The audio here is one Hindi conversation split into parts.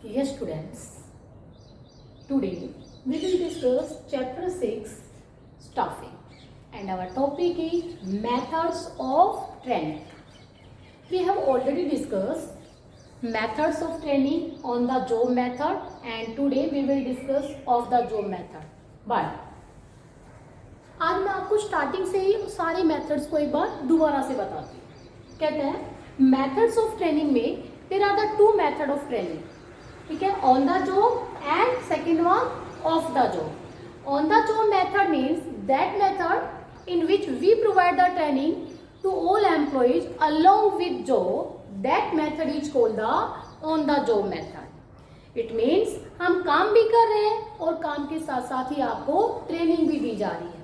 Yes, students. Today we will discuss chapter 6 staffing and our topic is methods of training. We have already discussed methods of training on the job method and today we will discuss of the job method. But आज मैं आपको स्टार्टिंग से ही सारे मेथड्स को एक बार दोबारा से बताती हूँ। कहते हैं मेथड्स ऑफ ट्रेनिंग में there are the two method of training, ठीक है, on the job and second one off the job. On the job method means that method in which we provide the training to all employees along with job, that method is called the on the job method. It means हम काम भी कर रहे हैं और काम के साथ साथ ही आपको ट्रेनिंग भी दी जा रही है,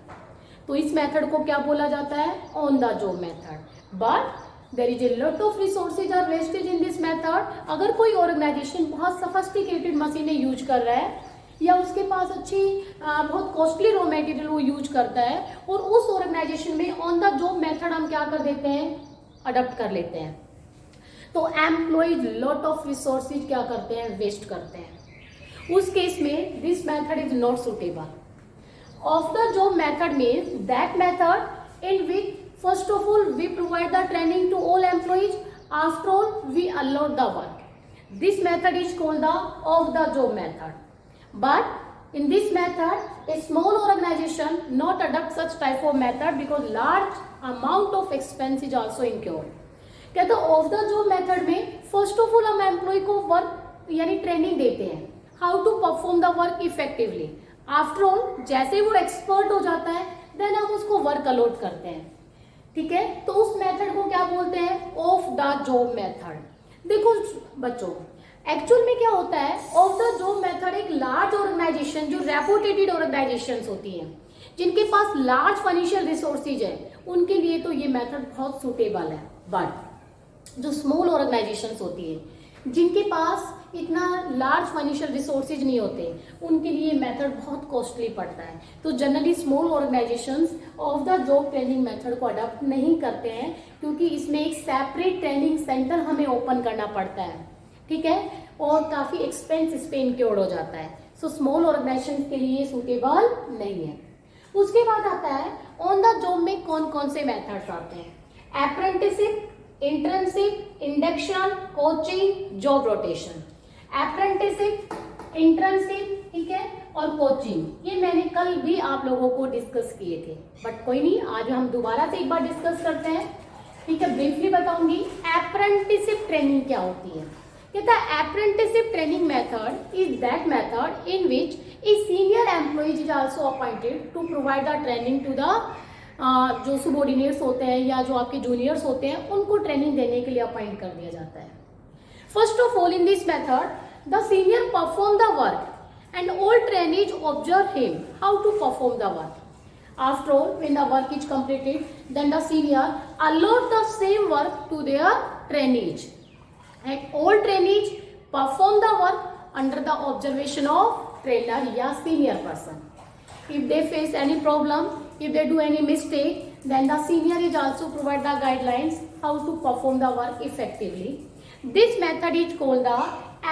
तो इस मेथड को क्या बोला जाता है? On the job method. But there is a lot of resources are wastage in this method. अगर कोई ऑर्गेनाइजेशन बहुत सफिस्टिकेटेड मशीनें यूज कर रहा है या उसके पास अच्छी बहुत कॉस्टली रॉ मटेरियल वो यूज करता है और उस ऑर्गेनाइजेशन में ऑन द जॉब मेथड हम क्या कर देते हैं? अडॉप्ट कर लेते हैं, तो एम्प्लॉइज लॉट ऑफ रिसोर्सेज क्या करते हैं? वेस्ट करते हैं। उस केस में this method is not suitable. Of the job method means that method in which first of all we provide the training to all employees, after all we allot the work. This method is called the of the job method. But in this method a small organization not adopt such type of method because large amount of expense is also incurred. कहते हैं ऑफ द जॉब मेथड में फर्स्ट ऑफ ऑल हम एम्प्लॉय को वर्क यानी ट्रेनिंग देते हैं how to perform the work effectively. After all जैसे वो एक्सपर्ट हो जाता है देन हम उसको वर्क अलॉट करते हैं, ठीक है, तो उस मेथड को क्या बोलते हैं? Off the job method. देखो बच्चों, एक्चुअल में क्या होता है? ऑफ द जॉब मेथड एक लार्ज ऑर्गेनाइजेशन जो रेपुटेटेड ऑर्गेनाइजेशंस होती हैं जिनके पास लार्ज फाइनेंशियल रिसोर्सेज है उनके लिए तो ये मेथड बहुत सुटेबल है। बट जो स्मॉल ऑर्गेनाइजेशंस होती है जिनके पास इतना लार्ज फाइनेंशियल रिसोर्सेज नहीं होते उनके लिए मेथड बहुत कॉस्टली पड़ता है, तो generally small organisations of the job training method को अडॉप्ट नहीं करते हैं क्योंकि इसमें एक सेपरेट ट्रेनिंग सेंटर हमें ओपन करना पड़ता है, ठीक है, और काफ़ी एक्सपेंस इस पे इंक्योर्ड हो जाता है, सो स्मॉल ऑर्गेनाइजेशन के लिए सूटेबल नहीं है। उसके बाद आता है ऑन द जॉब में कौन कौन से मेथड्स आते हैं? Apprenticeship, internship, induction, coaching, job rotation. Apprenticeship, internship, ठीक है, और कोचिंग, ये मैंने कल भी आप लोगों को डिस्कस किए थे, बट कोई नहीं, आज हम दोबारा से एक बार डिस्कस करते हैं, ठीक है। ब्रीफली बताऊंगी अप्रेंटिसशिप ट्रेनिंग क्या होती है। कहता है apprenticeship training method is that method in which a senior employees is also appointed to provide the training to the जो सबॉर्डिनेट्स होते हैं या जो आपके जूनियर्स होते हैं उनको ट्रेनिंग देने के लिए अपॉइंट कर दिया जाता है। First of all in this method the senior perform the work and all trainees observe him how to perform the work. After all when the work is completed then the senior allot the same work to their trainees and all trainees perform the work under the observation of trainer या senior person. If they face any problem, if they do any mistake, then the senior is also provide the guidelines how to perform the work effectively. This method is called the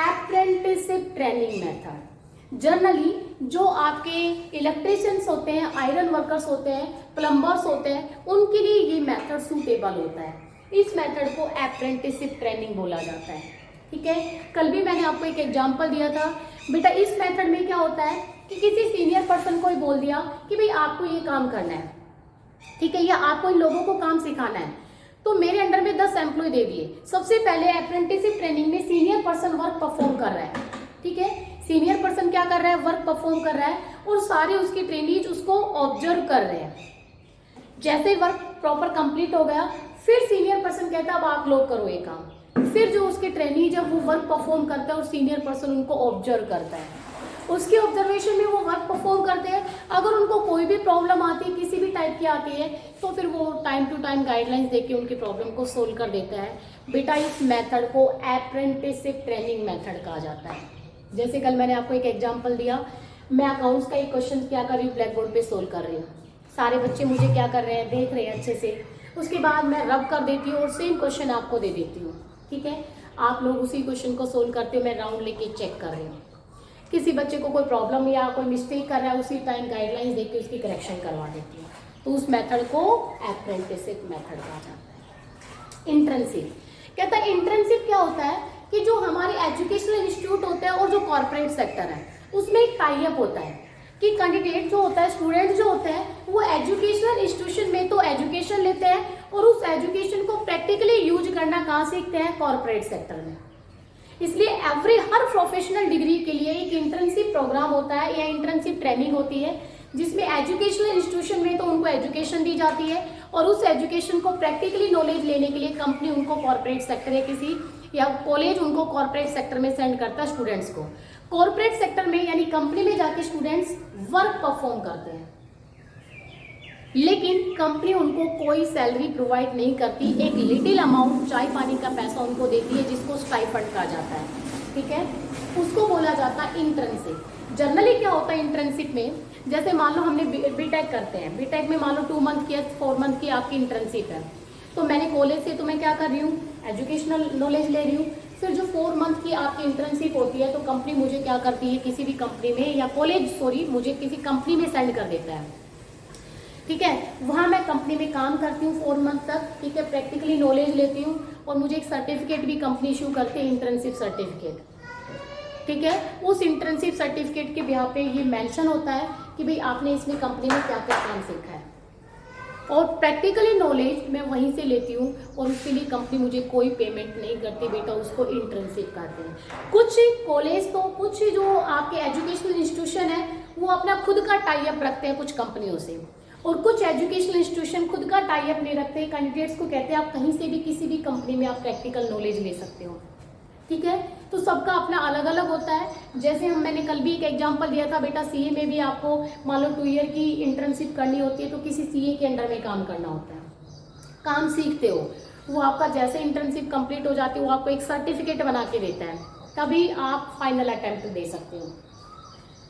apprenticeship training method. Generally जो आपके इलेक्ट्रिशियंस होते हैं, आयरन वर्कर्स होते हैं, प्लम्बर्स होते हैं, उनके लिए ये मेथड सूटेबल होता है। इस मेथड को अप्रेंटिसशिप ट्रेनिंग बोला जाता है, ठीक है। कल भी मैंने आपको एक एग्जांपल दिया था बेटा, इस मेथड में क्या होता है कि किसी सीनियर पर्सन को ही बोल दिया कि भाई आपको ये काम करना है, ठीक है, या आपको इन लोगों को काम सिखाना है, तो मेरे अंडर में 10 एम्प्लॉय दे दिए। सबसे पहले अप्रेंटिसशिप ट्रेनिंग में सीनियर पर्सन वर्क परफॉर्म कर रहा है, ठीक है, सीनियर पर्सन क्या कर रहा है? वर्क परफॉर्म कर रहा है और सारे उसके ट्रेनीज उसको ऑब्जर्व कर रहे हैं। जैसे वर्क प्रॉपर कंप्लीट हो गया फिर सीनियर पर्सन कहता है अब आप लोग करो ये काम। फिर जो उसके ट्रेनी जब वो वर्क परफॉर्म करता है और सीनियर पर्सन उनको ऑब्जर्व करता है, उसके ऑब्जर्वेशन में वो वर्क परफॉर्म करते हैं। अगर उनको कोई भी प्रॉब्लम आती है, किसी भी टाइप की आती है, तो फिर वो टाइम टू टाइम गाइडलाइंस देके उनकी प्रॉब्लम को सोल्व कर देता है। बेटा इस मेथड को अप्रेंटिसशिप ट्रेनिंग मेथड कहा जाता है। जैसे कल मैंने आपको एक एग्जांपल दिया, मैं अकाउंट्स का एक क्वेश्चन क्या कर रही हूँ, ब्लैक बोर्ड पे सोल्व कर रही हूँ, सारे बच्चे मुझे क्या कर रहे हैं, देख रहे हैं अच्छे से, उसके बाद मैं रब कर देती हूँ और सेम क्वेश्चन आपको दे देती हूँ। ठीक है, आप लोग उसी क्वेश्चन को सोल्व करते हो, मैं राउंड लेके चेक कर रही हूँ। किसी बच्चे को कोई प्रॉब्लम या कोई मिस्टेक कर रहा है, उसी टाइम गाइडलाइंस देख के उसकी करेक्शन करवा देती है, तो उस मेथड को अप्रेंटिसशिप मेथड कहा जाता है। इंटर्नशिप कहता है, इंटर्नशिप क्या होता है कि जो हमारे एजुकेशनल इंस्टीट्यूट होते हैं और जो कॉर्पोरेट सेक्टर है उसमें एक टाई अप होता है कि कैंडिडेट जो होता है, स्टूडेंट जो होते हैं, वो एजुकेशनल इंस्टीट्यूशन में तो एजुकेशन लेते हैं और उस एजुकेशन को प्रैक्टिकली यूज करना कहाँ सीखते हैं, कॉर्पोरेट सेक्टर में। इसलिए हर प्रोफेशनल डिग्री के लिए एक इंटर्नशिप प्रोग्राम होता है या इंटर्नशिप ट्रेनिंग होती है, जिसमें एजुकेशनल इंस्टीट्यूशन में तो उनको एजुकेशन दी जाती है और उस एजुकेशन को प्रैक्टिकली नॉलेज लेने के लिए कंपनी उनको कॉर्पोरेट सेक्टर या किसी या कॉलेज उनको कॉर्पोरेट सेक्टर में सेंड करता है स्टूडेंट्स को। कॉर्पोरेट सेक्टर में यानी कंपनी में जाके स्टूडेंट्स वर्क परफॉर्म करते हैं, लेकिन कंपनी उनको कोई सैलरी प्रोवाइड नहीं करती, एक लिटिल अमाउंट चाय पानी का पैसा उनको देती है जिसको स्टाइपेंड कहा जाता है, ठीक है, उसको बोला जाता है इंटर्नशिप। जनरली क्या होता है इंटर्नशिप में, जैसे मान लो हमने बीटेक करते हैं, बीटेक में मान लो 2 मंथ की या 4 मंथ की आपकी इंटर्नशिप है, तो मैंने कॉलेज से तो मैं क्या कर रही हूँ, एजुकेशनल नॉलेज ले रही हूँ। फिर जो 4 मंथ की आपकी इंटर्नशिप होती है तो कंपनी मुझे क्या करती है, किसी भी कंपनी में या कॉलेज मुझे किसी कंपनी में सेंड कर देता है, ठीक है, वहाँ मैं कंपनी में काम करती हूँ 4 मंथ तक, ठीक है, प्रैक्टिकली नॉलेज लेती हूँ और मुझे एक सर्टिफिकेट भी कंपनी इशू करती है, इंटर्नशिप सर्टिफिकेट, ठीक है। उस इंटर्नशिप सर्टिफिकेट के बिहाफ पे ये मेंशन होता है कि भाई आपने इसमें कंपनी में क्या क्या काम सीखा है, और प्रैक्टिकली नॉलेज मैं वहीं से लेती हूँ और उसके लिए कंपनी मुझे कोई पेमेंट नहीं करती, बेटा उसको इंटर्नशिप कहते हैं। कुछ कॉलेज तो कुछ जो आपके एजुकेशनल इंस्टीट्यूशन है वो अपना खुद का टाई अप रखते हैं कुछ कंपनियों से, और कुछ एजुकेशनल इंस्टीट्यूशन खुद का टाई अप नहीं रखते, कैंडिडेट्स को कहते हैं आप कहीं से भी किसी भी कंपनी में आप प्रैक्टिकल नॉलेज ले सकते हो, ठीक है। तो सबका अपना अलग अलग होता है। जैसे मैंने कल भी एक एग्जांपल दिया था, बेटा सीए में भी आपको मान लो 2 ईयर की इंटर्नशिप करनी होती है तो किसी सीए के अंडर में काम करना होता है, काम सीखते हो, वो आपका जैसे इंटर्नशिप कंप्लीट हो जाती है वो आपको एक सर्टिफिकेट बना के देता है, तभी आप फाइनल अटेम्प्ट दे सकते हो,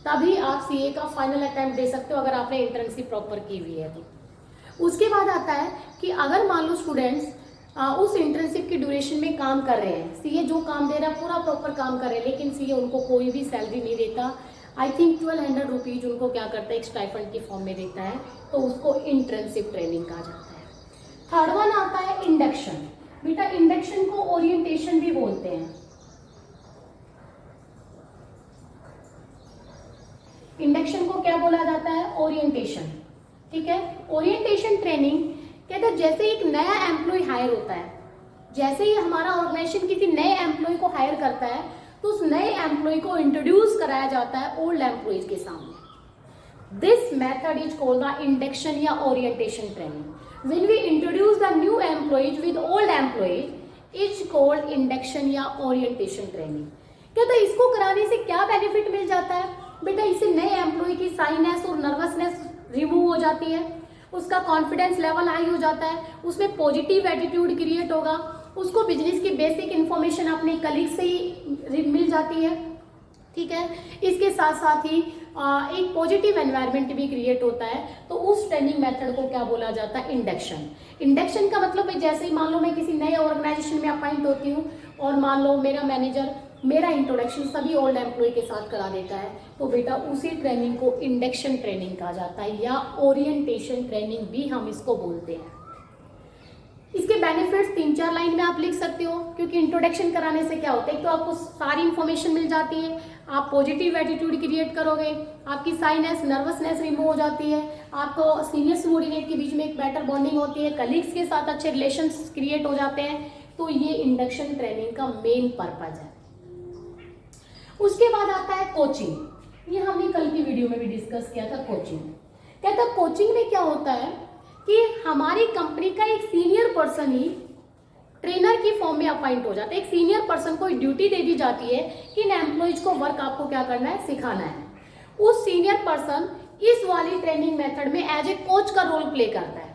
तभी आप सीए का फाइनल अटेम्प्ट दे सकते हो अगर आपने इंटर्नशिप प्रॉपर की हुई है तो। उसके बाद आता है कि अगर मान लो स्टूडेंट्स उस इंटर्नशिप की ड्यूरेशन में काम कर रहे हैं, सीए जो काम दे रहा है पूरा प्रॉपर काम कर रहे हैं, लेकिन सीए उनको कोई भी सैलरी नहीं देता, आई थिंक 1200 रुपीज उनको क्या करता है एक स्टाइपेंड की फॉर्म में देता है, तो उसको इंटर्नशिप ट्रेनिंग कहा जाता है। थर्ड वन आता है इंडक्शन। बेटा इंडक्शन को ओरिएंटेशन भी बोलते हैं। इंडक्शन को क्या बोला जाता है, ओरिएंटेशन, ठीक है। ओरिएंटेशन ट्रेनिंग कहते हैं जैसे एक नया एम्प्लॉय हायर होता है, जैसे ही हमारा ऑर्गेनाइजेशन किसी नए एम्प्लॉय को हायर करता है तो उस नए एम्प्लॉय को इंट्रोड्यूस कराया जाता है ओल्ड एम्प्लॉयज के सामने। This method is called the induction या orientation training. When we introduce the new employees with old employees is called induction या ओरिएंटेशन ट्रेनिंग। कहते हैं इसको कराने से क्या बेनिफिट मिल जाता है, बेटा इससे नए एम्प्लॉय की साइनेस और नर्वसनेस रिमूव हो जाती है, उसका कॉन्फिडेंस लेवल हाई हो जाता है, उसमें पॉजिटिव एटीट्यूड क्रिएट होगा, उसको बिजनेस की बेसिक इन्फॉर्मेशन अपने कलीग से ही मिल जाती है, ठीक है। इसके साथ साथ ही एक पॉजिटिव एनवायरनमेंट भी क्रिएट होता है। तो उस ट्रेनिंग मेथड को क्या बोला जाता है, इंडक्शन। इंडक्शन का मतलब है जैसे ही मान लो मैं किसी नए ऑर्गेनाइजेशन में अपॉइंट होती हूँ और मान लो मेरा मैनेजर मेरा इंट्रोडक्शन सभी ओल्ड एम्प्लॉय के साथ करा देता है, तो बेटा उसी ट्रेनिंग को इंडक्शन ट्रेनिंग कहा जाता है या ओरिएंटेशन ट्रेनिंग भी हम इसको बोलते हैं। इसके बेनिफिट्स 3-4 लाइन में आप लिख सकते हो, क्योंकि इंट्रोडक्शन कराने से क्या होता है, तो आपको सारी इंफॉर्मेशन मिल जाती है, आप पॉजिटिव एटीट्यूड क्रिएट करोगे, आपकी साइनेस नर्वसनेस रिमूव हो जाती है, आपको सीनियर सबॉर्डिनेट के बीच में एक बेटर बॉन्डिंग होती है, कलीग्स के साथ अच्छे रिलेशंस क्रिएट हो जाते हैं। तो ये इंडक्शन ट्रेनिंग का मेन पर्पज है। उसके बाद आता है कोचिंग। ये हमने कल की वीडियो में भी डिस्कस किया था। कोचिंग कहता है कोचिंग में क्या होता है कि हमारी कंपनी का एक सीनियर पर्सन ही ट्रेनर की फॉर्म में अपॉइंट हो जाता है। एक सीनियर पर्सन को ड्यूटी दे दी जाती है कि इन एम्प्लॉयज को वर्क आपको क्या करना है, सिखाना है। उस सीनियर पर्सन इस वाली ट्रेनिंग मेथड में एज ए कोच का रोल प्ले करता है।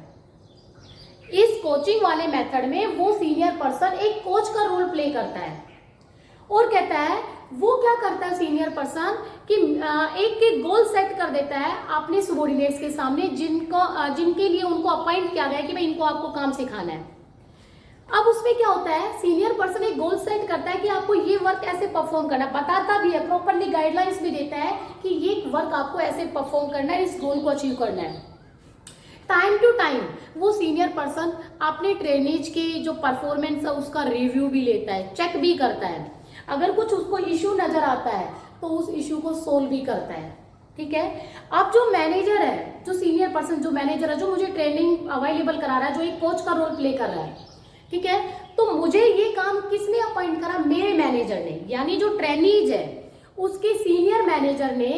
इस कोचिंग वाले मेथड में वो सीनियर पर्सन एक कोच का रोल प्ले करता है और कहता है वो क्या करता है सीनियर पर्सन कि एक गोल सेट कर देता है अपने सबॉर्डिनेट्स के सामने जिनके लिए उनको अपॉइंट किया गया है कि भाई इनको आपको काम सिखाना है। अब उसमें क्या होता है, सीनियर पर्सन एक गोल सेट करता है कि आपको ये वर्क ऐसे परफॉर्म करना, बताता भी है, प्रॉपरली गाइडलाइंस भी देता है कि ये वर्क आपको ऐसे परफॉर्म करना है, इस गोल को अचीव करना है। टाइम टू टाइम वो सीनियर पर्सन अपने ट्रेनीज के जो परफॉर्मेंस है उसका रिव्यू भी लेता है, चेक भी करता है, अगर कुछ उसको इश्यू नजर आता है तो उस इश्यू को सोल्व भी करता है। ठीक है। अब जो मैनेजर है, जो सीनियर पर्सन, जो मैनेजर है, जो मुझे ट्रेनिंग अवेलेबल करा रहा है, जो एक कोच का रोल प्ले कर रहा है, ठीक है, तो मुझे ये काम किसने अपॉइंट करा, मेरे मैनेजर ने, यानी जो ट्रेनीज है उसके सीनियर मैनेजर ने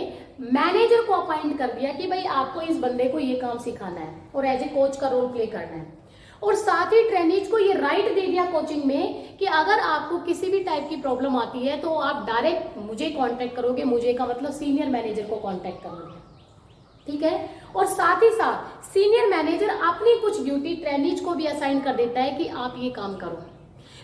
मैनेजर को अपॉइंट कर दिया कि भाई आपको इस बंदे को ये काम सिखाना है और एज ए कोच का रोल प्ले करना है। और साथ ही ट्रेनीज को ये राइट दे दिया कोचिंग में कि अगर आपको किसी भी टाइप की प्रॉब्लम आती है तो आप डायरेक्ट मुझे कांटेक्ट करोगे, मुझे का मतलब सीनियर मैनेजर को कांटेक्ट करोगे। ठीक है। और साथ ही साथ सीनियर मैनेजर अपनी कुछ ड्यूटी ट्रेनीज को भी असाइन कर देता है कि आप ये काम करो।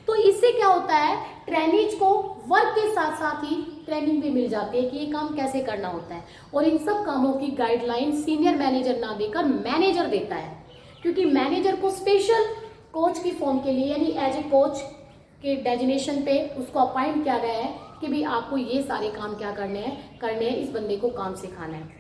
तो इससे क्या होता है, ट्रेनीज को वर्क के साथ साथ ही ट्रेनिंग भी मिल जाती है कि ये काम कैसे करना होता है। और इन सब कामों की गाइडलाइन सीनियर मैनेजर ना देकर मैनेजर देता है, क्योंकि मैनेजर को स्पेशल कोच की फॉर्म के लिए यानी एज ए कोच के डेजिग्नेशन पे उसको अपॉइंट किया गया है कि भाई आपको ये सारे काम क्या करने हैं, इस बंदे को काम सिखाना है।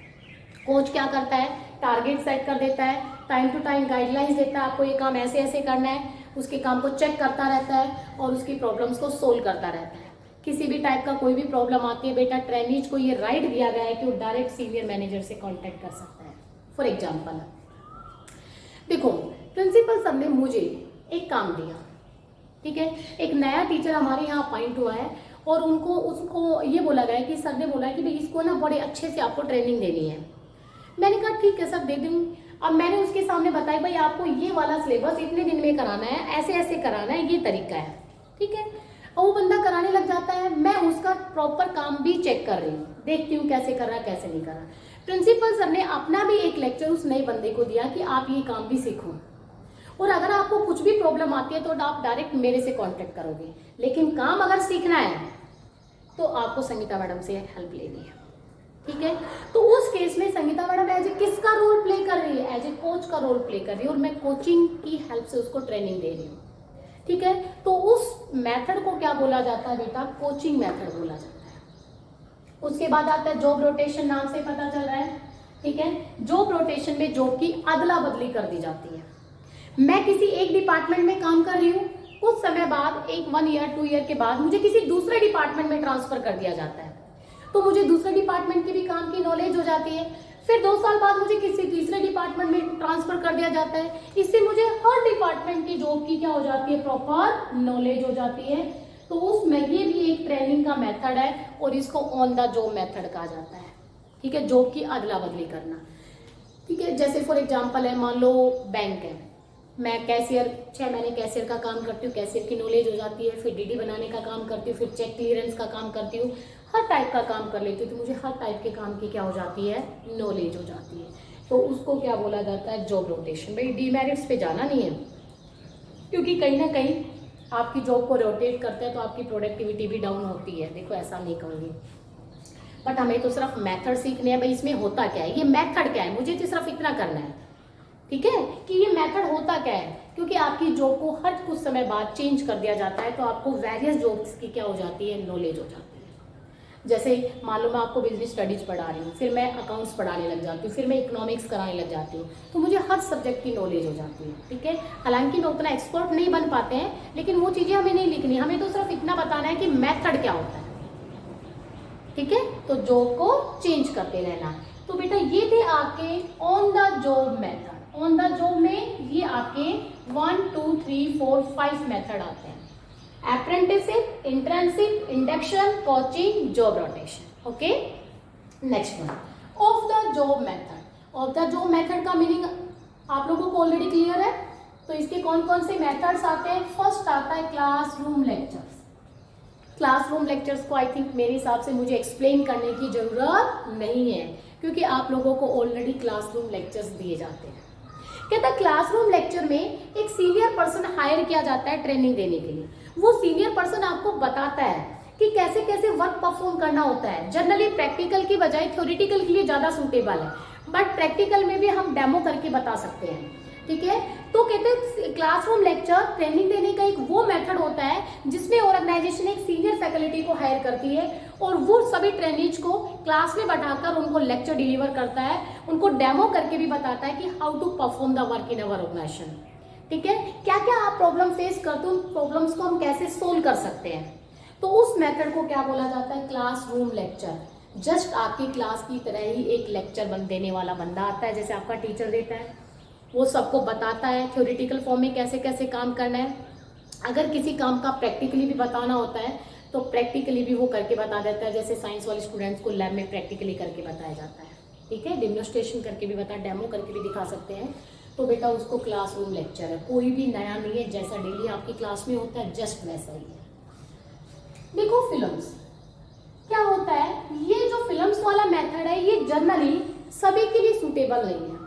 कोच क्या करता है, टारगेट सेट कर देता है, टाइम टू टाइम गाइडलाइंस देता है, आपको ये काम ऐसे ऐसे करना है, उसके काम को चेक करता रहता है और उसकी प्रॉब्लम्स को सोल्व करता रहता है। किसी भी टाइप का कोई भी प्रॉब्लम आती है, बेटा ट्रेनीज को ये राइट दिया गया है कि वो डायरेक्ट सीनियर मैनेजर से कॉन्टेक्ट कर सकता है। फॉर एग्जाम्पल देखो, प्रिंसिपल सर ने मुझे एक काम दिया, ठीक है, एक नया टीचर हमारे यहाँ अपॉइंट हुआ है और उसको ये बोला गया है कि सर ने बोला है कि भाई इसको ना बड़े अच्छे से आपको ट्रेनिंग देनी है। मैंने कहा ठीक है सर, दे दूँगी। अब मैंने उसके सामने बताया भाई आपको ये वाला सिलेबस इतने दिन में कराना है, ऐसे ऐसे कराना है, ये तरीका है। ठीक है। और वो बंदा कराने लग जाता है, मैं उसका प्रॉपर काम भी चेक कर रही हूँ, देखती हूँ कैसे कर रहा है कैसे नहीं कर रहा। प्रिंसिपल सर ने अपना भी एक लेक्चर उस नए बंदे को दिया कि आप ये काम भी सीखो और अगर आपको कुछ भी प्रॉब्लम आती है तो आप डायरेक्ट मेरे से कांटेक्ट करोगे, लेकिन काम अगर सीखना है तो आपको संगीता मैडम से हेल्प लेनी है। ठीक है। तो उस केस में संगीता मैडम एज ए किसका रोल प्ले कर रही है, एज ए कोच का रोल प्ले कर रही है और मैं कोचिंग की हेल्प से उसको ट्रेनिंग दे रही हूँ। ठीक है। तो उस मेथड को क्या बोला जाता है बेटा, कोचिंग मेथड बोला जाता है। उसके बाद आता है जॉब रोटेशन, नाम से पता चल रहा है। ठीक है। जॉब रोटेशन में जॉब की अदला बदली कर दी जाती है। मैं किसी एक डिपार्टमेंट में काम कर रही हूँ, कुछ समय बाद 1 ईयर 2 ईयर के बाद मुझे किसी दूसरे डिपार्टमेंट में ट्रांसफर कर दिया जाता है, तो मुझे दूसरे डिपार्टमेंट की भी काम की नॉलेज हो जाती है। फिर 2 साल बाद मुझे किसी तीसरे डिपार्टमेंट में ट्रांसफर कर दिया जाता है, इससे मुझे हर डिपार्टमेंट की जॉब की क्या हो जाती है, प्रॉपर नॉलेज हो जाती है। तो उसमें ये भी एक ट्रेनिंग का मेथड है और इसको ऑन द जॉब मेथड कहा जाता है। ठीक है। जॉब की अदला बदली करना। ठीक है। जैसे फॉर एग्जाम्पल है, मान लो बैंक है, मैं कैशियर 6 महीने कैशियर का काम करती हूँ, कैशियर की नॉलेज हो जाती है, फिर डीडी बनाने का काम करती हूँ, फिर चेक क्लियरेंस का काम करती हूँ, हर टाइप का काम कर लेती हूँ, तो मुझे हर टाइप के काम की क्या हो जाती है, नॉलेज हो जाती है। तो उसको क्या बोला जाता है, जॉब रोटेशन। भाई डीमेरिट्स पे जाना नहीं है, क्योंकि कहीं ना कहीं आपकी जॉब को रोटेट करते हैं तो आपकी प्रोडक्टिविटी भी डाउन होती है। देखो ऐसा नहीं कहूँगी, बट हमें तो सिर्फ मेथड सीखने हैं। भाई इसमें होता क्या है, ये मेथड क्या है, मुझे तो सिर्फ इतना करना है। ठीक है, कि ये मेथड होता क्या है, क्योंकि आपकी जॉब को हर कुछ समय बाद चेंज कर दिया जाता है, तो आपको वेरियस जॉब्स की क्या हो जाती है, नॉलेज हो जाती है। जैसे मान लो मैं आपको बिजनेस स्टडीज पढ़ा रही हूँ, फिर मैं अकाउंट्स पढ़ाने लग जाती हूँ, फिर मैं इकोनॉमिक्स कराने लग जाती हूँ, तो मुझे हर सब्जेक्ट की नॉलेज हो जाती है। ठीक है। हालांकि मैं उतना एक्सपर्ट नहीं बन पाते हैं, लेकिन वो चीज़ें हमें नहीं लिखनी, हमें तो सिर्फ इतना बताना है कि मेथड क्या होता है। ठीक है। तो जॉब को चेंज करते रहना। तो बेटा ये थे आपके on the job method. On the job में ये आपके 1 2 3 4 5 मेथड आते हैं, apprenticeship, internship, induction, coaching, job rotation. Okay. Next one, off the job method. Of the job method का मीनिंग आप लोगों को ऑलरेडी क्लियर है। तो इसके कौन कौन से मेथड्स आते हैं, फर्स्ट आता है क्लासरूम लेक्चर्स। क्लासरूम लेक्चर्स को आई थिंक मेरे हिसाब से मुझे एक्सप्लेन करने की जरूरत नहीं है, क्योंकि आप लोगों को ऑलरेडी क्लासरूम लेक्चर्स दिए जाते हैं। कहता क्लासरूम लेक्चर में एक सीनियर पर्सन हायर किया जाता है ट्रेनिंग देने के लिए। वो सीनियर पर्सन आपको बताता है कि कैसे कैसे वर्क परफॉर्म करना होता है। जनरली प्रैक्टिकल की बजाय थ्योरेटिकल के लिए ज़्यादा सूटेबल है, बट प्रैक्टिकल में भी हम डेमो करके बता सकते हैं। ठीक है। तो कहते हैं क्लासरूम लेक्चर ट्रेनिंग देने का एक वो मेथड होता है जिसमें ऑर्गेनाइजेशन एक सीनियर फैकल्टी को हायर करती है और वो सभी ट्रेनिज को क्लास में बैठाकर उनको लेक्चर डिलीवर करता है, उनको डेमो करके भी बताता है कि how to perform the work in our organisation. ठीक है, क्या क्या आप प्रॉब्लम फेस करते हो, उन प्रॉब्लम्स को हम कैसे सोल्व कर सकते हैं। तो उस मेथड को क्या बोला जाता है, क्लासरूम लेक्चर। जस्ट आपकी क्लास की तरह ही एक लेक्चर देने वाला बंदा आता है, जैसे आपका टीचर देता है, वो सबको बताता है थ्योरेटिकल फॉर्म में कैसे कैसे काम करना है। अगर किसी काम का प्रैक्टिकली भी बताना होता है तो प्रैक्टिकली भी वो करके बता देता है, जैसे साइंस वाले स्टूडेंट्स को लैब में प्रैक्टिकली करके बताया जाता है। ठीक है, डेमोन्स्ट्रेशन करके भी डेमो करके भी दिखा सकते हैं। तो बेटा उसको क्लासरूम लेक्चर है, कोई भी नया नहीं है, जैसा डेली आपकी क्लास में होता है जस्ट वैसा ही है। देखो फिल्म्स क्या होता है, ये जो फिल्म्स वाला मेथड है ये जनरली सभी के लिए सूटेबल नहीं है।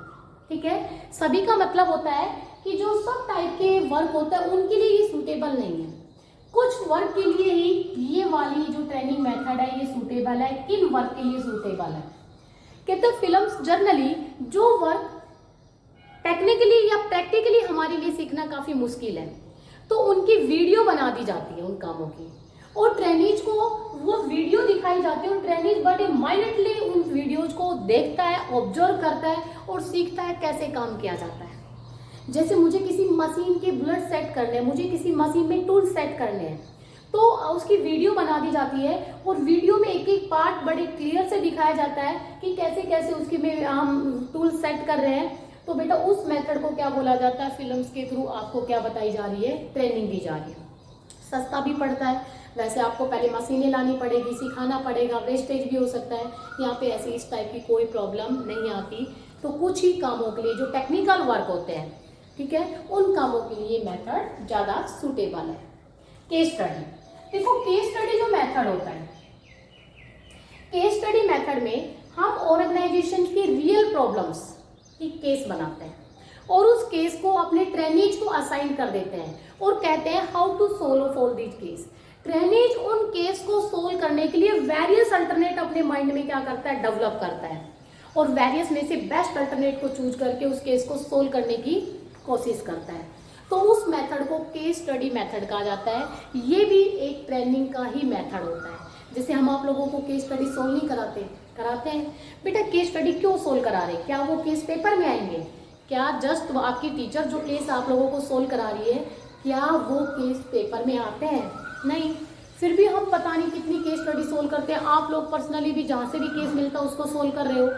ठीक है, सभी का मतलब होता है कि जो सब टाइप के वर्क होता है उनके लिए ये सूटेबल नहीं है। कुछ वर्क के लिए ही ये वाली जो ट्रेनिंग मेथड है ये सूटेबल है, किन वर्क के लिए सूटेबल है। कहते हैं फिल्म्स जनरली जो वर्क टेक्निकली या प्रैक्टिकली हमारे लिए सीखना काफी मुश्किल है तो उनकी वीडियो बना दी जाती है उन कामों की, और ट्रेनीज को वो वीडियो दिखाई जाती है और ट्रेनीज बड़े माइनटली उन वीडियोज को देखता है, ऑब्जर्व करता है और सीखता है कैसे काम किया जाता है। जैसे मुझे किसी मशीन के बुलेट सेट करने हैं, मुझे किसी मशीन में टूल सेट करने हैं, तो उसकी वीडियो बना दी जाती है और वीडियो में एक एक पार्ट बड़े क्लियर से दिखाया जाता है कि कैसे कैसे उसकी में हम टूल सेट कर रहे हैं। तो बेटा उस मेथड को क्या बोला जाता है, फिल्म्स के थ्रू आपको क्या बताई जा रही है, ट्रेनिंग दी जा रही है। सस्ता भी पड़ता है, वैसे आपको पहले मशीनें लानी पड़ेगी, सिखाना पड़ेगा, वेस्टेज भी हो सकता है। यहाँ पे ऐसी इस टाइप की कोई प्रॉब्लम नहीं आती। तो कुछ ही कामों के लिए जो टेक्निकल वर्क होते हैं, ठीक है, उन कामों के लिए मेथड ज़्यादा सूटेबल है। केस स्टडी, देखो केस स्टडी जो मेथड होता है, केस स्टडी मेथड में हम ऑर्गेनाइजेशन की रियल प्रॉब्लम्स की केस बनाते हैं और उस केस को अपने ट्रेनीज को असाइन कर देते हैं और कहते हैं how to solve all these case. Trainees उन केस को सोल्व करने के लिए वेरियस अल्टरनेट अपने माइंड में क्या करता है, डेवलप करता है और वेरियस में से बेस्ट अल्टरनेट को चूज करके उस केस को सोल्व करने की कोशिश करता है। तो उस मेथड को केस स्टडी मेथड कहा जाता है। ये भी एक ट्रेनिंग का ही मेथड होता है। जैसे हम आप लोगों को केस स्टडी सोल्व नहीं कराते हैं बेटा, केस स्टडी क्यों सोल्व करा रहे हैं, क्या वो केस पेपर में आएंगे, क्या जस्ट आपकी टीचर जो केस आप लोगों को सोल्व करा रही है क्या वो केस पेपर में आते हैं, नहीं। फिर भी हम पता नहीं कितनी केस स्टडी सोल्व करते हैं। आप लोग पर्सनली भी जहाँ से भी केस मिलता है उसको सोल्व कर रहे हो।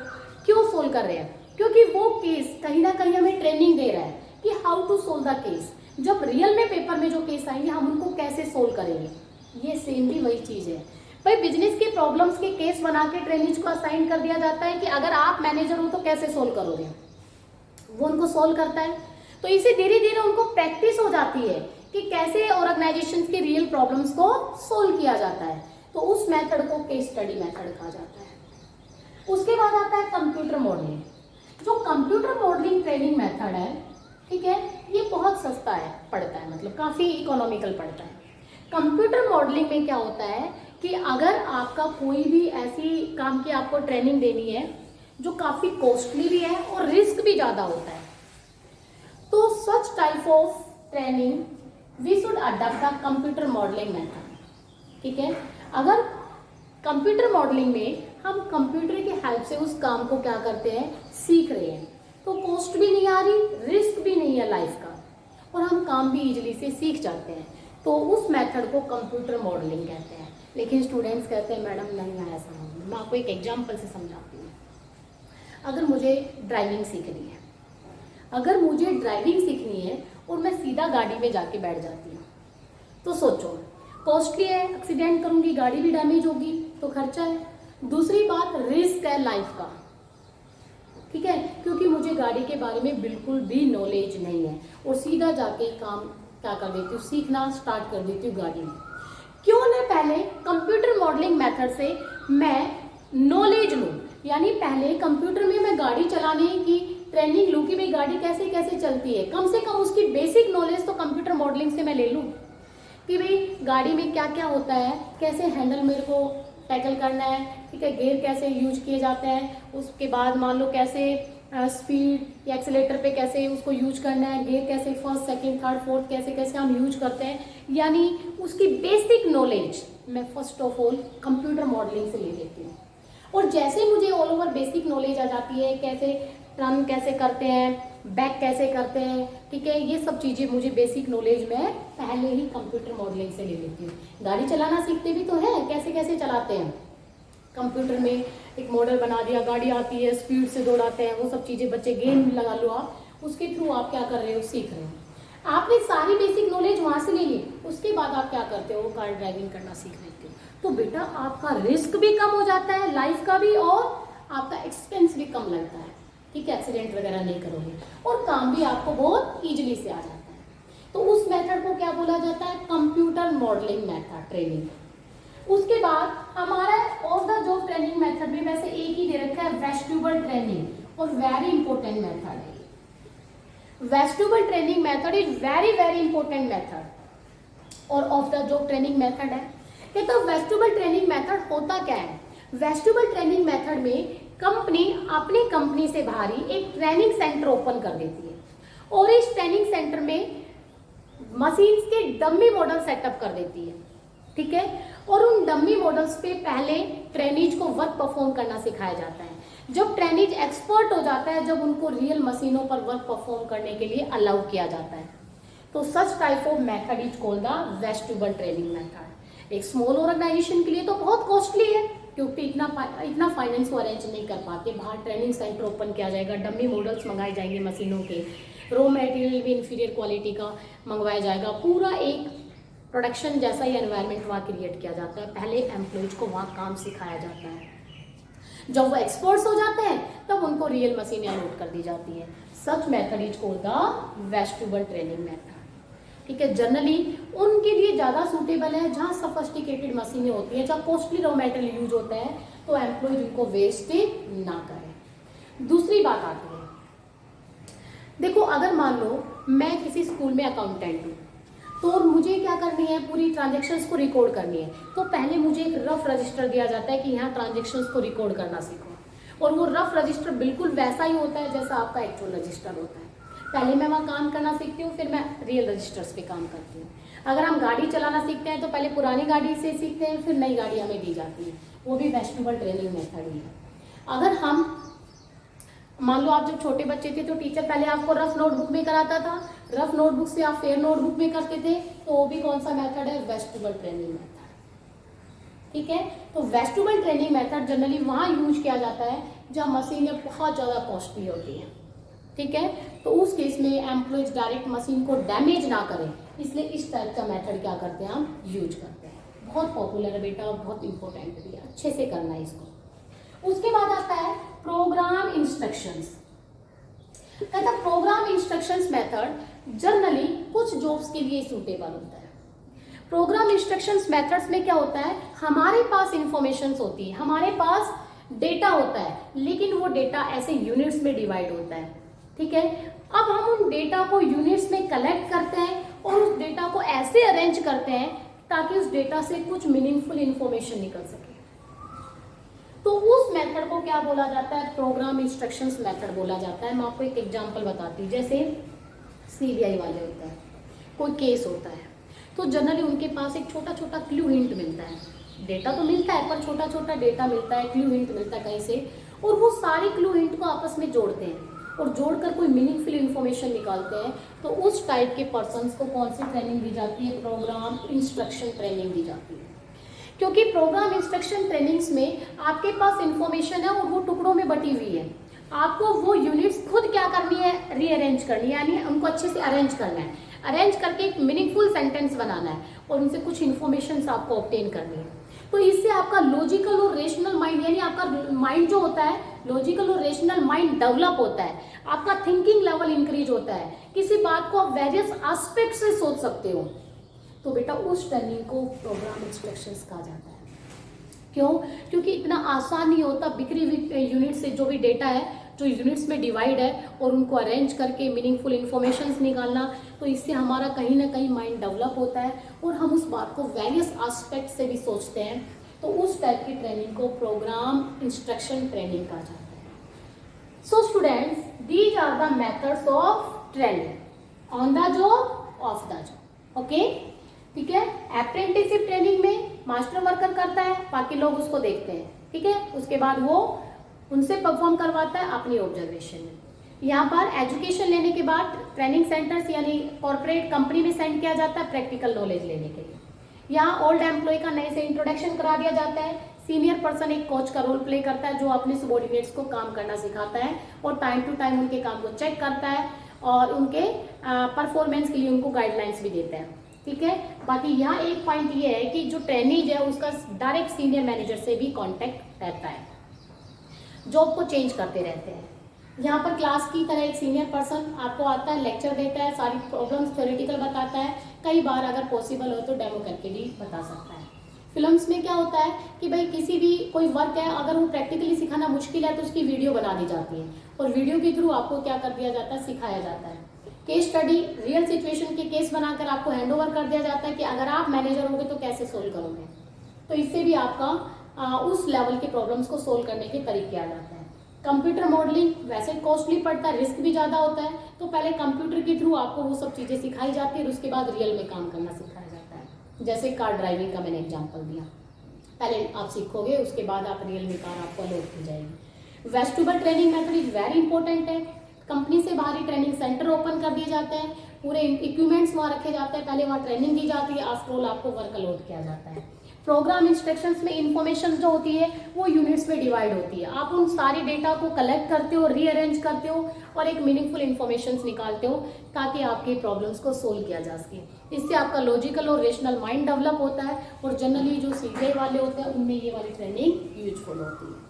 क्यों सोल्व कर रहे हैं, क्योंकि वो केस कहीं ना कहीं हमें ट्रेनिंग दे रहा है कि how to solve the case. जब रियल में पेपर में जो केस आएंगे हम उनको कैसे सोल्व करेंगे, ये सेम भी वही चीज़ है भाई। बिजनेस के प्रॉब्लम्स के केस बना के ट्रेनिज को असाइन कर दिया जाता है कि अगर आप मैनेजर हो तो कैसे सोल्व करोगे, वो उनको सोल्व करता है। तो इसे धीरे धीरे उनको प्रैक्टिस हो जाती है कि कैसे ऑर्गेनाइजेशन के रियल प्रॉब्लम्स को सोल्व किया जाता है। तो उस मेथड को केस स्टडी मेथड कहा जाता है। उसके बाद आता है कंप्यूटर मॉडलिंग। जो कंप्यूटर मॉडलिंग ट्रेनिंग मेथड है, ठीक है, ये बहुत सस्ता है पड़ता है, मतलब काफ़ी इकोनॉमिकल पड़ता है। कंप्यूटर मॉडलिंग में क्या होता है कि अगर आपका कोई भी ऐसी काम की आपको ट्रेनिंग देनी है जो काफ़ी कॉस्टली भी है और रिस्क भी ज़्यादा होता है, तो such type of training we should adopt the computer modelling method. ठीक है, अगर कंप्यूटर मॉडलिंग में हम कंप्यूटर की हेल्प से उस काम को क्या करते हैं, सीख रहे हैं, तो कॉस्ट भी नहीं आ रही, रिस्क भी नहीं है लाइफ का, और हम काम भी इजीली से सीख जाते हैं। तो उस मेथड को कंप्यूटर मॉडलिंग कहते हैं। लेकिन स्टूडेंट्स कहते हैं मैडम नहीं आया समझ। मैं आपको एक एग्जांपल से समझाती हूँ। अगर मुझे ड्राइविंग सीखनी है, अगर मुझे ड्राइविंग सीखनी है और मैं सीधा गाड़ी में जाके बैठ जाती हूँ, तो सोचो कॉस्टली है, एक्सीडेंट करूँगी, गाड़ी भी डैमेज होगी तो खर्चा है। दूसरी बात रिस्क है लाइफ का, ठीक है, क्योंकि मुझे गाड़ी के बारे में बिल्कुल भी नॉलेज नहीं है और सीधा जाके काम क्या कर देती हूँ, सीखना स्टार्ट कर देती हूँ गाड़ी में। क्यों ना पहले कंप्यूटर मॉडलिंग मेथड से मैं नॉलेज लूँ, यानी पहले कंप्यूटर में मैं गाड़ी चलाने की ट्रेनिंग लूँ कि भाई गाड़ी कैसे कैसे चलती है, कम से कम उसकी बेसिक नॉलेज तो कंप्यूटर मॉडलिंग से मैं ले लूँ कि भाई गाड़ी में क्या क्या होता है, कैसे हैंडल मेरे को टैकल करना है, ठीक है, गियर कैसे यूज किए जाते हैं, उसके बाद मान लो कैसे स्पीड या एक्सीलेटर पे कैसे उसको यूज करना है, गियर कैसे फर्स्ट सेकंड थर्ड फोर्थ कैसे कैसे हम यूज करते हैं, यानी उसकी बेसिक नॉलेज मैं first of all computer modelling से ले लेती हूँ। और जैसे मुझे ऑल ओवर बेसिक नॉलेज आ जाती है, कैसे टर्न कैसे करते हैं, बैक कैसे करते हैं, ठीक है, ये सब चीज़ें मुझे बेसिक नॉलेज मैं पहले ही कंप्यूटर मॉडलिंग से ले लेती हूँ। गाड़ी चलाना सीखते भी तो है, कैसे कैसे चलाते हैं, कंप्यूटर में एक मॉडल बना दिया, गाड़ी आती है, स्पीड से दौड़ाते हैं, वो सब चीज़ें बच्चे गेम लगा लो आप, उसके थ्रू आप क्या कर रहे हो, सीख रहे हो। आपने सारी बेसिक नॉलेज वहाँ से ले ली, उसके बाद आप क्या करते हो, कार ड्राइविंग करना सीख लेते हो। तो बेटा आपका रिस्क भी कम हो जाता है लाइफ का भी, और आपका एक्सपेंस भी कम लगता है, ठीक है, एक्सीडेंट वगैरह नहीं करोगे, और काम भी आपको बहुत ईजिली से आ जाता है। तो उस मेथड को क्या बोला जाता है, कंप्यूटर मॉडलिंग मेथड ट्रेनिंग। उसके बाद हमारा on the job training method में वैसे एक ही दे रखा है, वेस्टिबल ट्रेनिंग, और वेरी इंपॉर्टेंट मेथड है। Vestibule training method is very very important method और off the job training method है। तो वेस्टिबल ट्रेनिंग मेथड होता क्या है, वेस्टिबल ट्रेनिंग मेथड में कंपनी अपनी कंपनी से बाहरी एक ट्रेनिंग सेंटर ओपन कर देती है, और इस ट्रेनिंग सेंटर में मशीन्स के डमी मॉडल सेटअप कर देती है, ठीक है, और उन डमी मॉडल्स पे पहले ट्रेनीज को वर्क परफॉर्म करना सिखाया जाता है। जब ट्रेनीज एक्सपर्ट हो जाता है, जब उनको रियल मशीनों पर वर्क परफॉर्म करने के लिए अलाउ किया जाता है, तो such type of method is called the vestibule training method. एक स्मॉल ऑर्गेनाइजेशन के लिए तो बहुत कॉस्टली है, क्योंकि इतना फाइनेंस को अरेंज नहीं कर पाते। बाहर ट्रेनिंग सेंटर ओपन किया जाएगा, डमी मॉडल्स मंगाए जाएंगे मशीनों के, रॉ मटेरियल भी इंफीरियर क्वालिटी का मंगवाया जाएगा, पूरा एक प्रोडक्शन जैसा ही एनवायरनमेंट वहाँ क्रिएट किया जाता है। पहले एम्प्लॉयज को वहाँ काम सिखाया जाता है, जब वो एक्सपर्ट्स हो जाते हैं तब उनको रियल मशीनें अलॉट कर दी जाती है। Such method is called the vestibule training method, ठीक है। जनरली उनके लिए ज़्यादा सूटेबल है जहाँ सफिस्टिकेटेड मशीनें होती हैं, जहाँ कॉस्टली रॉ मटेरियल यूज होता है, तो एम्प्लॉयज उनको वेस्ट ना करें। दूसरी बात आती है, देखो अगर मान लो मैं किसी स्कूल में अकाउंटेंट हूँ, तो मुझे क्या करनी है, पूरी ट्रांजेक्शन्स को रिकॉर्ड करनी है, तो पहले मुझे एक रफ रजिस्टर दिया जाता है कि यहाँ ट्रांजेक्शन्स को रिकॉर्ड करना सीखो, और वो रफ रजिस्टर बिल्कुल वैसा ही होता है जैसा आपका एक्चुअल रजिस्टर होता है। पहले मैं वहाँ काम करना सीखती हूँ, फिर मैं रियल रजिस्टर्स पे काम करती हूँ। अगर हम गाड़ी चलाना सीखते हैं तो पहले पुरानी गाड़ी से सीखते हैं, फिर नई गाड़ी हमें दी जाती है, वो भी वेस्टिबल ट्रेनिंग मेथड ही है। अगर हम मान लो आप जब छोटे बच्चे थे तो टीचर पहले आपको रफ नोटबुक में कराता था, रफ नोटबुक से आप फेयर नोटबुक में करते थे, तो वो भी कौन सा मेथड है, वेस्टिबल ट्रेनिंग मेथड, ठीक है। तो वेस्टिबल ट्रेनिंग मेथड जनरली वहाँ यूज किया जाता है जहाँ मशीनें बहुत ज़्यादा कॉस्टली होती हैं, ठीक है। तो उस केस में एम्प्लॉयज डायरेक्ट मशीन को डैमेज ना करें, इसलिए इस टाइप का मेथड क्या करते हैं, हम यूज करते हैं। बहुत पॉपुलर है बेटा, बहुत इंपॉर्टेंट भी है, अच्छे से करना है इसको। उसके बाद आता है प्रोग्राम इंस्ट्रक्शंस। कहता प्रोग्राम इंस्ट्रक्शंस मेथड जनरली कुछ जॉब्स के लिए सूटेबल होता है। प्रोग्राम इंस्ट्रक्शंस मेथड्स में क्या होता है, हमारे पास इंफॉर्मेशंस होती है, हमारे पास डेटा होता है, लेकिन वो डेटा ऐसे यूनिट्स में डिवाइड होता है, ठीक है। अब हम उन डेटा को यूनिट्स में कलेक्ट करते हैं और उस डेटा को ऐसे अरेंज करते हैं ताकि उस डेटा से कुछ मीनिंगफुल इंफॉर्मेशन निकल सके। तो उस मेथड को क्या बोला जाता है, प्रोग्राम इंस्ट्रक्शंस मेथड बोला जाता है। मैं आपको एक एग्जांपल बताती हूँ। जैसे सीबीआई वाले होता है, कोई केस होता है, तो जनरली उनके पास एक छोटा छोटा क्लू हिंट मिलता है, डेटा तो मिलता है पर छोटा छोटा डेटा मिलता है, क्लू हिंट मिलता है कहीं से, और वो सारी क्लू हिंट को आपस में जोड़ते हैं और जोड़कर कोई मीनिंगफुल इंफॉर्मेशन निकालते हैं। तो उस टाइप के पर्सन्स को कौन सी ट्रेनिंग दी जाती है, प्रोग्राम इंस्ट्रक्शन ट्रेनिंग दी जाती है। क्योंकि प्रोग्राम इंस्ट्रक्शन ट्रेनिंग्स में आपके पास इंफॉर्मेशन है और वो टुकड़ों में बटी हुई है, आपको वो यूनिट्स खुद क्या करनी है, रीअरेंज करनी है, यानी उनको अच्छे से अरेंज करना है, अरेंज करके एक मीनिंगफुल सेंटेंस बनाना है और उनसे कुछ इन्फॉर्मेशन आपको ऑब्टेन करनी है। तो इससे आपका लॉजिकल और रेशनल माइंड, यानी आपका माइंड जो होता है, लॉजिकल और रेशनल माइंड डेवलप होता है, आपका थिंकिंग लेवल इंक्रीज होता है, किसी बात को आप वेरियस एस्पेक्ट से सोच सकते हो। तो बेटा उस ट्रेनिंग को प्रोग्राम इंस्ट्रक्शंस कहा जाता है। क्यों? क्योंकि इतना आसान नहीं होता बिखरी हुई यूनिट से जो भी डेटा है, जो यूनिट्स में डिवाइड है, और उनको अरेंज करके मीनिंगफुल इंफॉर्मेशंस निकालना। तो इससे हमारा कहीं ना कहीं माइंड डेवलप होता है और हम उस बात को वेरियस एस्पेक्ट से भी सोचते हैं। तो उस टाइप की ट्रेनिंग को प्रोग्राम इंस्ट्रक्शन ट्रेनिंग कहा जाता है। So students, These are the methods of training. On the job, off the job. Okay, ठीक है। अप्रेंटिसशिप ट्रेनिंग में मास्टर वर्कर करता है, बाकी लोग उसको देखते हैं, ठीक है। उसके बाद वो उनसे परफॉर्म करवाता है अपनी ऑब्जर्वेशन में। यहाँ पर एजुकेशन लेने के बाद ट्रेनिंग सेंटर्स यानी कॉर्पोरेट कंपनी में सेंड किया जाता है प्रैक्टिकल नॉलेज लेने के लिए। यहाँ ओल्ड एम्प्लॉय का नए से इंट्रोडक्शन करा दिया जाता है। सीनियर पर्सन एक कोच का रोल प्ले करता है जो अपने सबॉर्डिनेट्स को काम करना सिखाता है और टाइम टू टाइम उनके काम को चेक करता है और उनके परफॉर्मेंस के लिए उनको गाइडलाइंस भी देता है, ठीक है। बाकी यहाँ एक पॉइंट ये है कि जो ट्रेनिंग है उसका डायरेक्ट सीनियर मैनेजर से भी कॉन्टेक्ट रहता है, जॉब को चेंज करते रहते हैं। यहाँ पर क्लास की तरह एक सीनियर पर्सन आपको आता है, लेक्चर देता है, सारी प्रॉब्लम्स थ्योरेटिकल बताता है, कई बार अगर पॉसिबल हो तो डेमो करके भी बता सकता है। फिल्म्स में क्या होता है कि भाई किसी भी कोई वर्क है अगर वो प्रैक्टिकली सिखाना मुश्किल है तो उसकी वीडियो बना दी जाती है और वीडियो के थ्रू आपको क्या कर दिया जाता है, सिखाया जाता है। केस स्टडी, रियल सिचुएशन के केस बनाकर आपको हैंड ओवर कर दिया जाता है कि अगर आप मैनेजर होंगे तो कैसे सोल्व करोगे। तो इससे भी आपका उस लेवल के प्रॉब्लम्स को सोल्व करने के तरीके आ जाते हैं। कंप्यूटर मॉडलिंग वैसे कॉस्टली पड़ता है, रिस्क भी ज़्यादा होता है, तो पहले कंप्यूटर के थ्रू आपको वो सब चीज़ें सिखाई जाती है और उसके बाद रियल में काम करना सिखाया जाता है। जैसे कार ड्राइविंग का मैंने एग्जांपल दिया, पहले आप सीखोगे उसके बाद आप रियल में कार आपको अलॉट की जाएगी। Vestibule training method is very important है। कंपनी से बाहरी ट्रेनिंग सेंटर ओपन कर दिए जाते हैं, पूरे इक्विपमेंट्स वहाँ रखे जाते हैं, पहले वहाँ ट्रेनिंग दी जाती है, आफ्टर ऑल आपको वर्क अलॉट किया जाता है। प्रोग्राम इंस्ट्रक्शंस में इंफॉर्मेशन जो होती है वो यूनिट्स में डिवाइड होती है। आप उन सारी डेटा को कलेक्ट करते हो, रीअरेंज करते हो और एक मीनिंगफुल इंफॉर्मेशन निकालते हो ताकि आपकी प्रॉब्लम्स को सोल्व किया जा सके। इससे आपका लॉजिकल और रेशनल माइंड डेवलप होता है और जनरली जो सीखने वाले होते हैं उनमें ये वाली ट्रेनिंग यूजफुल होती है,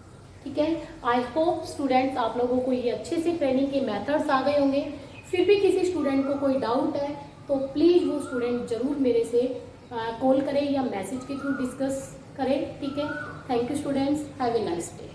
ठीक है। आई होप स्टूडेंट्स आप लोगों को ये अच्छे से ट्रेनिंग के मेथड्स आ गए होंगे। फिर भी किसी स्टूडेंट को कोई डाउट है तो प्लीज़ वो स्टूडेंट ज़रूर मेरे से कॉल करें या मैसेज के थ्रू डिस्कस करें, ठीक है। Thank you students, have a nice day.